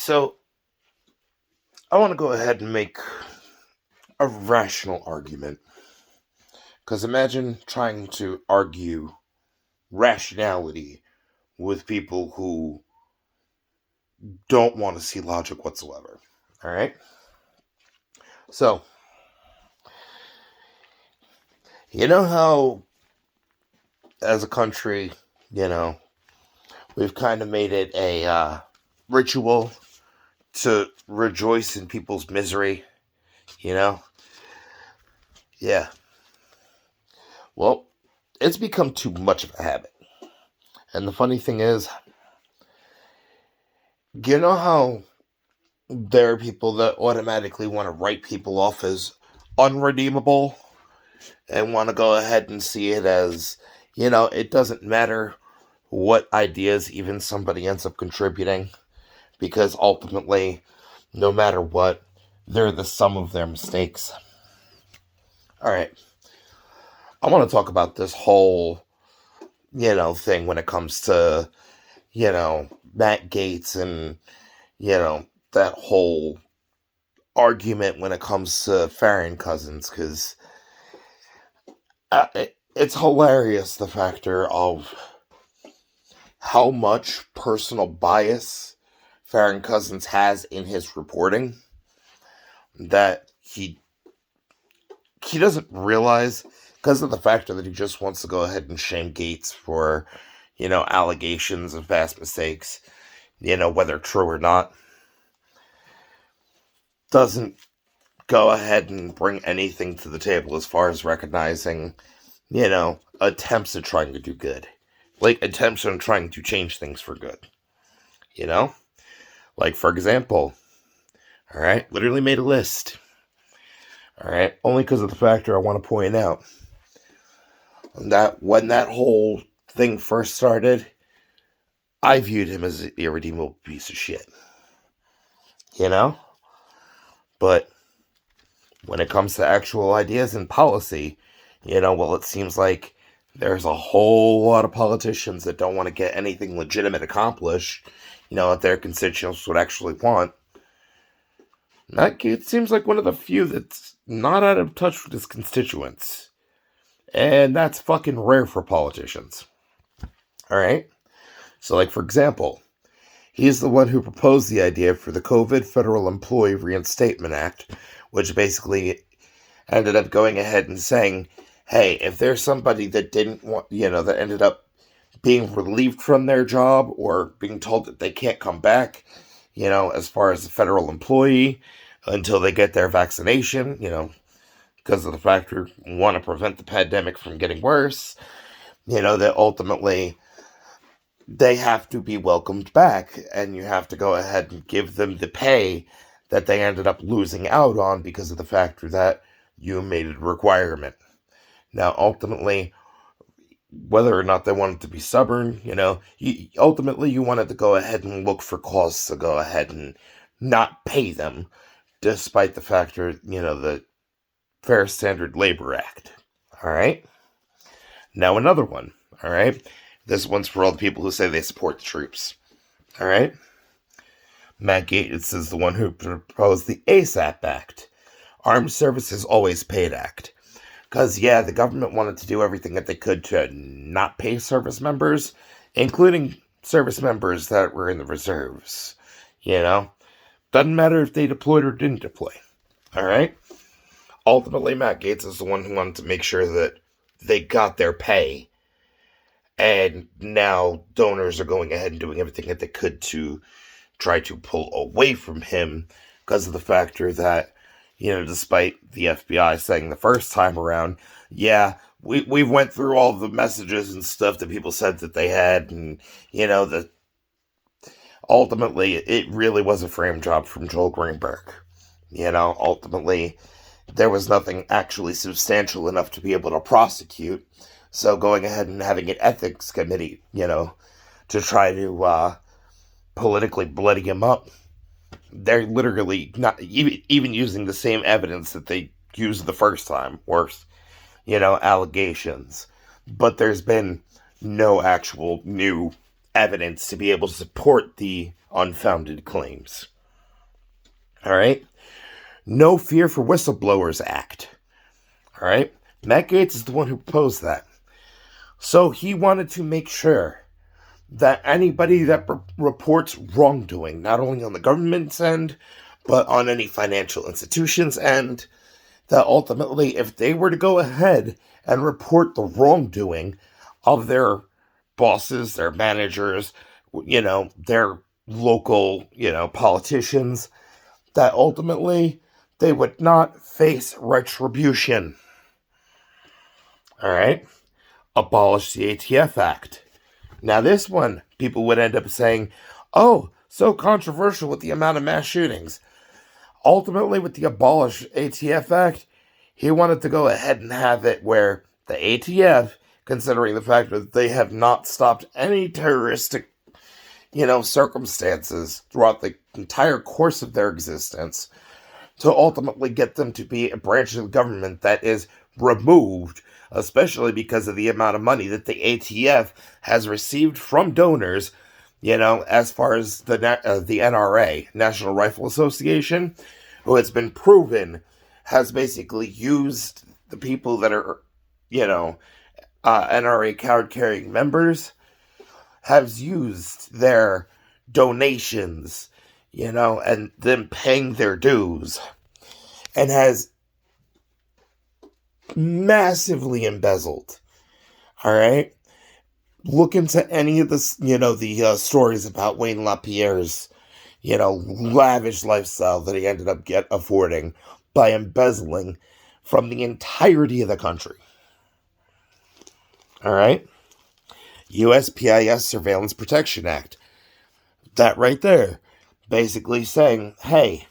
So, I want to go ahead and make a rational argument. Because imagine trying to argue rationality with people who don't want to see logic whatsoever. Alright? So, you know how, as a country, you know, we've kind of made it a ritual to rejoice in people's misery, you know? Yeah. Well, it's become too much of a habit. And the funny thing is, you know how there are people that automatically want to write people off as unredeemable and want to go ahead and see it as, it doesn't matter what ideas even somebody ends up contributing because ultimately, no matter what, they're the sum of their mistakes. All right. I want to talk about this whole, thing when it comes to, Matt Gaetz and, that whole argument when it comes to Farron Cousins, because it's hilarious the factor of how much personal bias Farron Cousins has in his reporting that he doesn't realize because of the factor that he just wants to go ahead and shame Gaetz for, allegations of past mistakes, whether true or not, doesn't go ahead and bring anything to the table as far as recognizing, attempts at trying to do good. Like, attempts on trying to change things for good. Like, for example, alright, literally made a list. Alright, only because of the factor I want to point out that when that whole thing first started, I viewed him as an irredeemable piece of shit. But when it comes to actual ideas and policy, it seems like there's a whole lot of politicians that don't want to get anything legitimate accomplished, that their constituents would actually want. That kid seems like one of the few that's not out of touch with his constituents. And that's fucking rare for politicians. Alright? So, like, for example, he's the one who proposed the idea for the COVID Federal Employee Reinstatement Act, which basically ended up going ahead and saying, hey, if there's somebody that didn't want, that ended up being relieved from their job or being told that they can't come back, as far as a federal employee until they get their vaccination, because of the factor want to prevent the pandemic from getting worse, that ultimately they have to be welcomed back and you have to go ahead and give them the pay that they ended up losing out on because of the factor that you made it a requirement. Now, ultimately, whether or not they wanted to be stubborn, ultimately you wanted to go ahead and look for cause to go ahead and not pay them, despite the factor, the Fair Standard Labor Act. All right? Now another one. All right? This one's for all the people who say they support the troops. All right? Matt Gaetz is the one who proposed the ASAP Act, Armed Services Always Paid Act. Because, yeah, the government wanted to do everything that they could to not pay service members, including service members that were in the reserves. Doesn't matter if they deployed or didn't deploy. All right? Ultimately, Matt Gaetz is the one who wanted to make sure that they got their pay. And now donors are going ahead and doing everything that they could to try to pull away from him because of the factor that, despite the FBI saying the first time around, yeah, we went through all the messages and stuff that people said that they had, and, that ultimately it really was a frame job from Joel Greenberg. Ultimately, there was nothing actually substantial enough to be able to prosecute. So going ahead and having an ethics committee, to try to politically bloody him up, they're literally not even using the same evidence that they used the first time, or, allegations. But there's been no actual new evidence to be able to support the unfounded claims. All right. No Fear for Whistleblowers Act. All right. Matt Gaetz is the one who proposed that. So he wanted to make sure that anybody that reports wrongdoing, not only on the government's end, but on any financial institution's end, that ultimately, if they were to go ahead and report the wrongdoing of their bosses, their managers, their local, politicians, that ultimately they would not face retribution. All right? Abolish the ATF Act. Now, this one, people would end up saying, oh, so controversial with the amount of mass shootings. Ultimately, with the Abolish ATF Act, he wanted to go ahead and have it where the ATF, considering the fact that they have not stopped any terroristic, circumstances throughout the entire course of their existence, to ultimately get them to be a branch of the government that is removed, especially because of the amount of money that the ATF has received from donors, as far as the NRA, National Rifle Association, who it's been proven has basically used the people that are, NRA card-carrying members, has used their donations, and them paying their dues, and has massively embezzled. All right? Look into any of the, the stories about Wayne LaPierre's, lavish lifestyle that he ended up affording by embezzling from the entirety of the country. All right? USPIS Surveillance Protection Act. That right there. Basically saying, hey,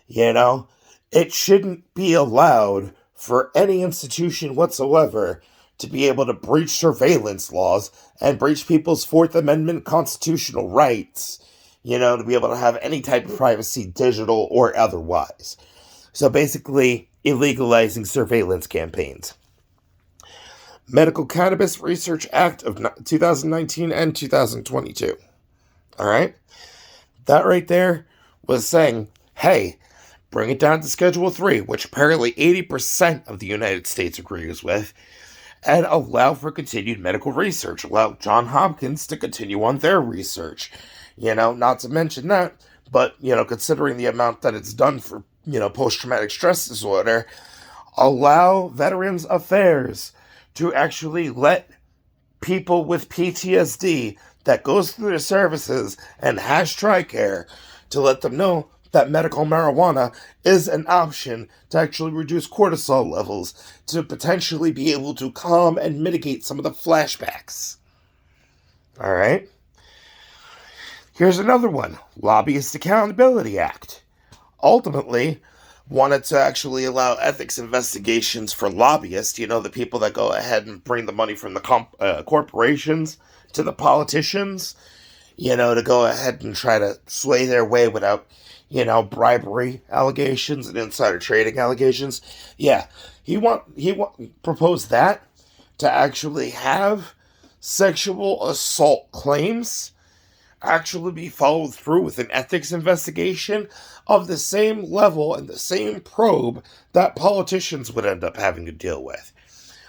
it shouldn't be allowed for any institution whatsoever to be able to breach surveillance laws and breach people's Fourth Amendment constitutional rights, to be able to have any type of privacy, digital or otherwise. So basically, illegalizing surveillance campaigns. Medical Cannabis Research Act of 2019 and 2022. All right? That right there was saying, hey, bring it down to Schedule 3, which apparently 80% of the United States agrees with, and allow for continued medical research. Allow Johns Hopkins to continue on their research. Not to mention that, but, considering the amount that it's done for, post-traumatic stress disorder, allow Veterans Affairs to actually let people with PTSD that goes through their services and has TRICARE to let them know that medical marijuana is an option to actually reduce cortisol levels to potentially be able to calm and mitigate some of the flashbacks. All right? Here's another one. Lobbyist Accountability Act. Ultimately, wanted to actually allow ethics investigations for lobbyists, the people that go ahead and bring the money from the corporations to the politicians, to go ahead and try to sway their way without, bribery allegations and insider trading allegations. Yeah, he proposed that to actually have sexual assault claims actually be followed through with an ethics investigation of the same level and the same probe that politicians would end up having to deal with.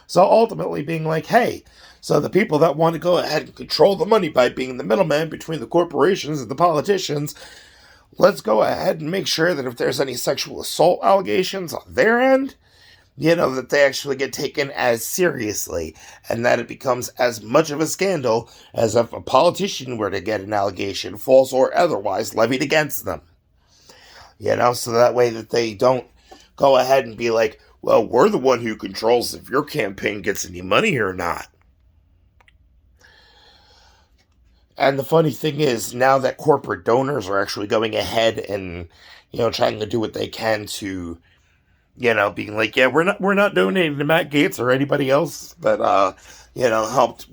So ultimately being like, hey, so the people that want to go ahead and control the money by being the middleman between the corporations and the politicians, let's go ahead and make sure that if there's any sexual assault allegations on their end, that they actually get taken as seriously and that it becomes as much of a scandal as if a politician were to get an allegation, false or otherwise, levied against them. So that way that they don't go ahead and be like, well, we're the one who controls if your campaign gets any money or not. And the funny thing is, now that corporate donors are actually going ahead and, trying to do what they can to, being like, yeah, we're not donating to Matt Gaetz or anybody else that, helped,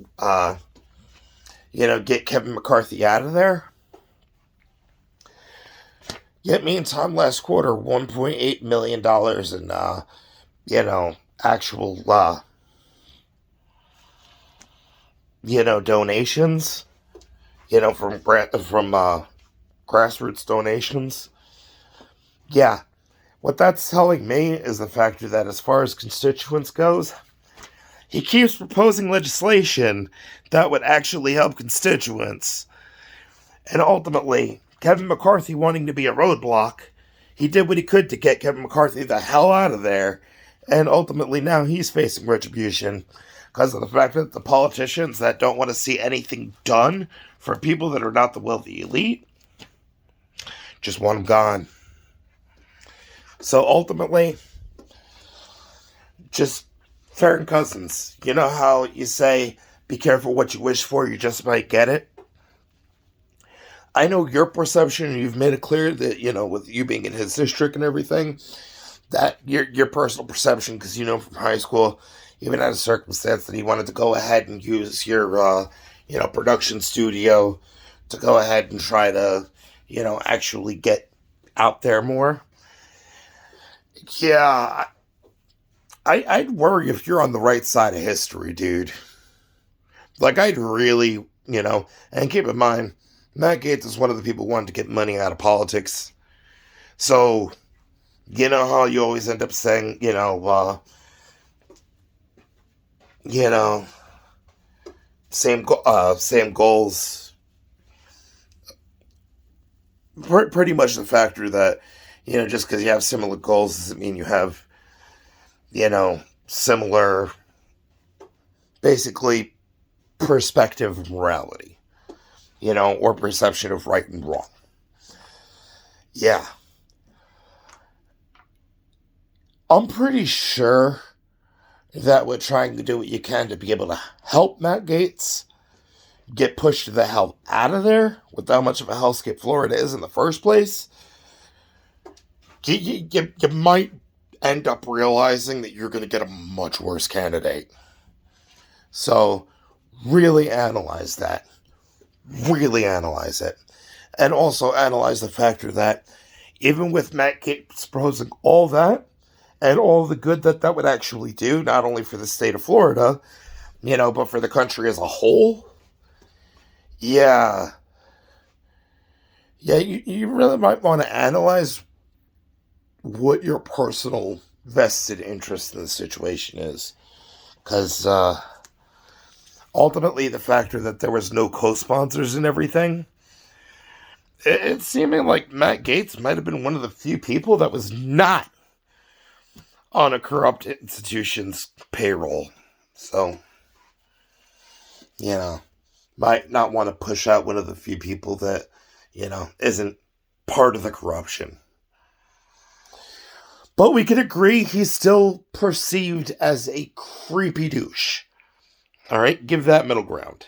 get Kevin McCarthy out of there. Yet me and Tom last quarter, $1.8 million in, actual, donations, from grassroots donations. Yeah, what that's telling me is the factor that as far as constituents goes, he keeps proposing legislation that would actually help constituents. And ultimately, Kevin McCarthy wanting to be a roadblock, he did what he could to get Kevin McCarthy the hell out of there. And ultimately, now he's facing retribution because of the fact that the politicians that don't want to see anything done for people that are not the wealthy elite just want him gone. So ultimately, just Farron Cousins. You know how you say, be careful what you wish for, you just might get it? I know your perception, you've made it clear that, with you being in his district and everything, that your personal perception, because you know from high school, even had a circumstance that he wanted to go ahead and use your, production studio to go ahead and try to, actually get out there more. Yeah, I'd worry if you're on the right side of history, dude. Like, I'd really, and keep in mind, Matt Gaetz is one of the people who wanted to get money out of politics. So, you know how you always end up saying, same goals. Pretty much the factor that, just because you have similar goals doesn't mean you have, similar, basically, perspective of morality, or perception of right and wrong. Yeah. I'm pretty sure that we're trying to do what you can to be able to help Matt Gaetz get pushed the hell out of there with how much of a hellscape Florida is in the first place. You might end up realizing that you're going to get a much worse candidate. So, really analyze that. Really analyze it. And also analyze the factor that even with Matt Gaetz proposing all that, and all the good that would actually do, not only for the state of Florida, but for the country as a whole. Yeah. Yeah, you really might want to analyze what your personal vested interest in the situation is. Because ultimately, the factor that there was no co-sponsors and everything, it's seeming like Matt Gaetz might have been one of the few people that was not on a corrupt institution's payroll. So, might not want to push out one of the few people that, isn't part of the corruption. But we can agree he's still perceived as a creepy douche. All right, give that middle ground.